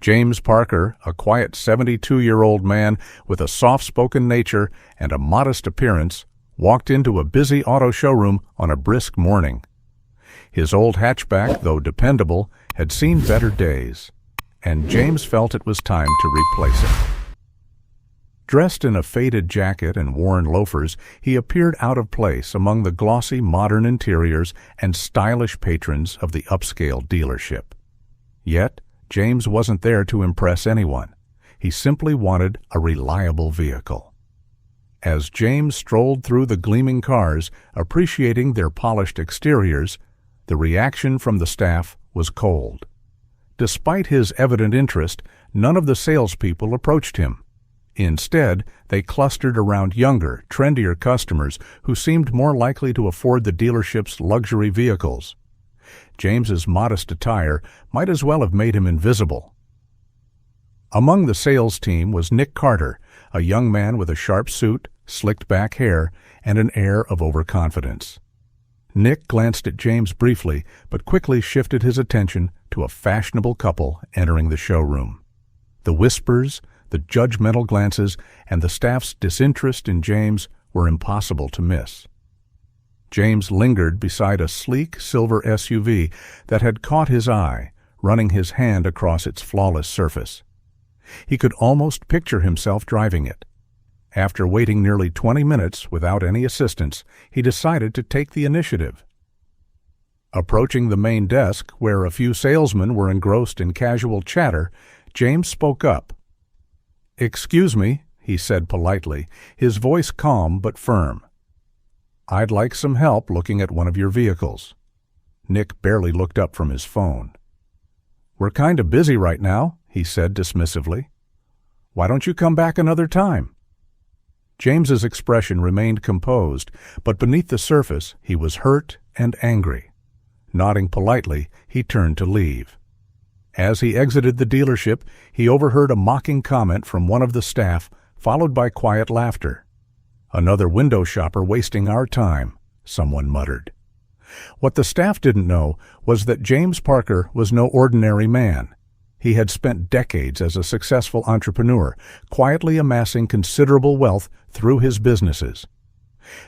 James Parker, a quiet 72-year-old man with a soft-spoken nature and a modest appearance, walked into a busy auto showroom on a brisk morning. His old hatchback, though dependable, had seen better days, and James felt it was time to replace it. Dressed in a faded jacket and worn loafers, he appeared out of place among the glossy modern interiors and stylish patrons of the upscale dealership. Yet, James wasn't there to impress anyone. He simply wanted a reliable vehicle. As James strolled through the gleaming cars, appreciating their polished exteriors, the reaction from the staff was cold. Despite his evident interest, none of the salespeople approached him. Instead, they clustered around younger, trendier customers who seemed more likely to afford the dealership's luxury vehicles. James's modest attire might as well have made him invisible. Among the sales team was Nick Carter, a young man with a sharp suit, slicked back hair, and an air of overconfidence. Nick glanced at James briefly, but quickly shifted his attention to a fashionable couple entering the showroom. The whispers, the judgmental glances, and the staff's disinterest in James were impossible to miss. James lingered beside a sleek silver SUV that had caught his eye, running his hand across its flawless surface. He could almost picture himself driving it. After waiting nearly 20 minutes without any assistance, he decided to take the initiative. Approaching the main desk, where a few salesmen were engrossed in casual chatter, James spoke up. "Excuse me," he said politely, his voice calm but firm. "I'd like some help looking at one of your vehicles." Nick barely looked up from his phone. "We're kind of busy right now," he said dismissively. "Why don't you come back another time?" James's expression remained composed, but beneath the surface he was hurt and angry. Nodding politely, he turned to leave. As he exited the dealership, he overheard a mocking comment from one of the staff, followed by quiet laughter. "Another window shopper wasting our time," someone muttered. What the staff didn't know was that James Parker was no ordinary man. He had spent decades as a successful entrepreneur, quietly amassing considerable wealth through his businesses.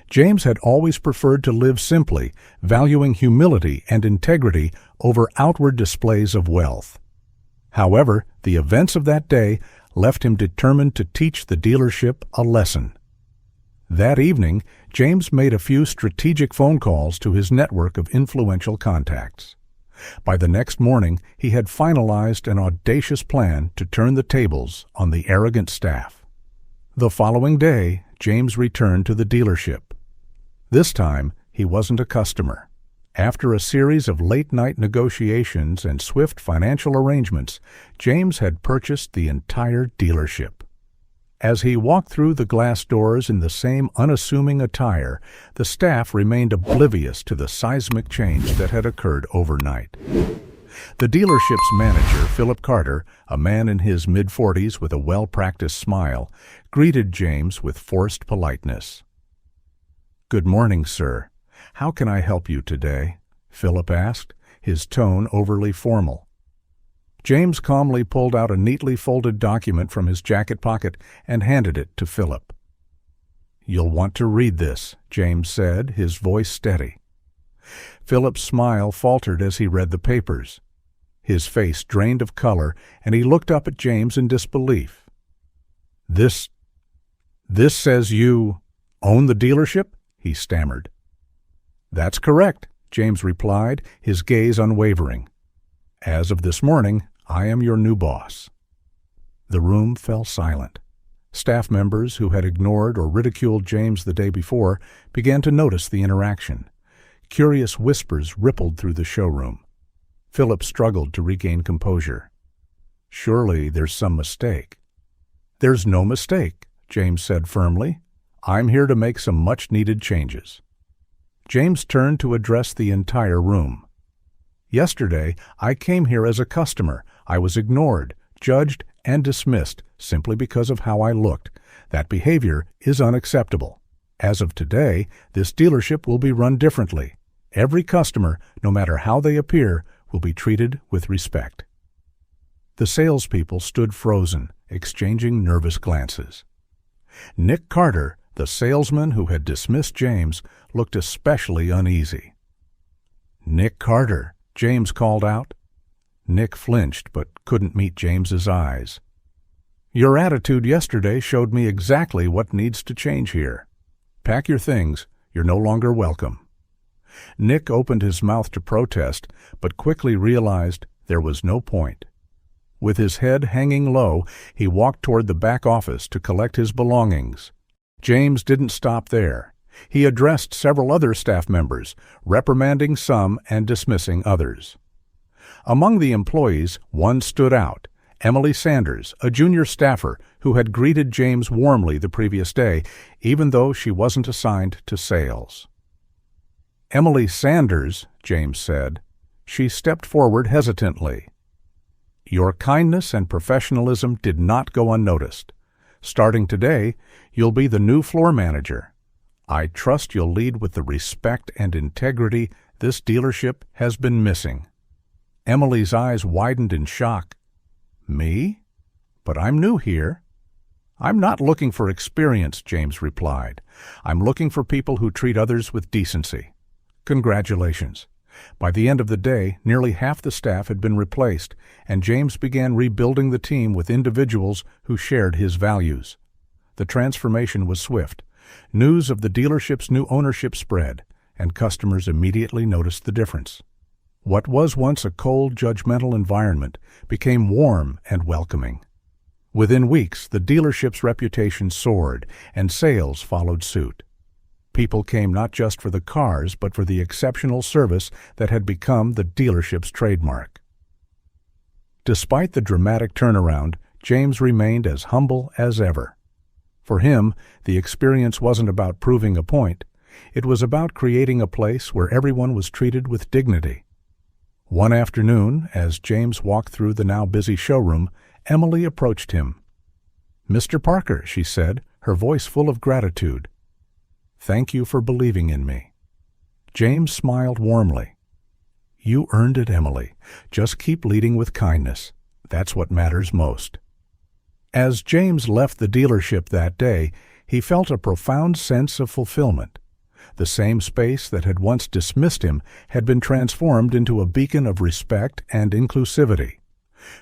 James had always preferred to live simply, valuing humility and integrity over outward displays of wealth. However, the events of that day left him determined to teach the dealership a lesson. That evening, James made a few strategic phone calls to his network of influential contacts. By the next morning, he had finalized an audacious plan to turn the tables on the arrogant staff. The following day, James returned to the dealership. This time, he wasn't a customer. After a series of late-night negotiations and swift financial arrangements, James had purchased the entire dealership. As he walked through the glass doors in the same unassuming attire, the staff remained oblivious to the seismic change that had occurred overnight. The dealership's manager, Philip Carter, a man in his mid-40s with a well-practiced smile, greeted James with forced politeness. "Good morning, sir. How can I help you today?" Philip asked, his tone overly formal. James calmly pulled out a neatly folded document from his jacket pocket and handed it to Philip. "You'll want to read this," James said, his voice steady. Philip's smile faltered as he read the papers. His face drained of color, and he looked up at James in disbelief. This says you own the dealership?" he stammered. "That's correct," James replied, his gaze unwavering. "As of this morning, I am your new boss." The room fell silent. Staff members who had ignored or ridiculed James the day before began to notice the interaction. Curious whispers rippled through the showroom. Philip struggled to regain composure. "Surely there's some mistake." "There's no mistake," James said firmly. "I'm here to make some much-needed changes." James turned to address the entire room. "Yesterday, I came here as a customer. I was ignored, judged, and dismissed simply because of how I looked. That behavior is unacceptable. As of today, this dealership will be run differently. Every customer, no matter how they appear, will be treated with respect." The salespeople stood frozen, exchanging nervous glances. Nick Carter, the salesman who had dismissed James, looked especially uneasy. "Nick Carter," James called out. Nick flinched but couldn't meet James's eyes. "Your attitude yesterday showed me exactly what needs to change here. Pack your things. You're no longer welcome." Nick opened his mouth to protest, but quickly realized there was no point. With his head hanging low, he walked toward the back office to collect his belongings. James didn't stop there. He addressed several other staff members, reprimanding some and dismissing others. Among the employees, one stood out: Emily Sanders, a junior staffer who had greeted James warmly the previous day, even though she wasn't assigned to sales. "Emily Sanders," James said. She stepped forward hesitantly. "Your kindness and professionalism did not go unnoticed. Starting today, you'll be the new floor manager. I trust you'll lead with the respect and integrity this dealership has been missing." Emily's eyes widened in shock. "Me? But I'm new here." "I'm not looking for experience," James replied. "I'm looking for people who treat others with decency." Congratulations. By the end of the day, nearly half the staff had been replaced, and James began rebuilding the team with individuals who shared his values. The transformation was swift. News of the dealership's new ownership spread, and customers immediately noticed the difference. What was once a cold, judgmental environment became warm and welcoming. Within weeks, the dealership's reputation soared, and sales followed suit. People came not just for the cars, but for the exceptional service that had become the dealership's trademark. Despite the dramatic turnaround, James remained as humble as ever. For him, the experience wasn't about proving a point. It was about creating a place where everyone was treated with dignity. One afternoon, as James walked through the now busy showroom, Emily approached him. "Mr. Parker," she said, her voice full of gratitude. "Thank you for believing in me." James smiled warmly. "You earned it, Emily. Just keep leading with kindness. That's what matters most." As James left the dealership that day, he felt a profound sense of fulfillment. The same space that had once dismissed him had been transformed into a beacon of respect and inclusivity.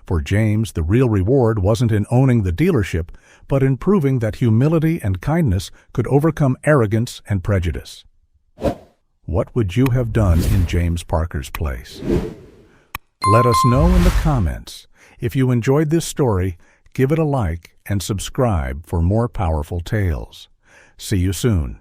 For James, the real reward wasn't in owning the dealership, but in proving that humility and kindness could overcome arrogance and prejudice. What would you have done in James Parker's place? Let us know in the comments. If you enjoyed this story, give it a like and subscribe for more powerful tales. See you soon.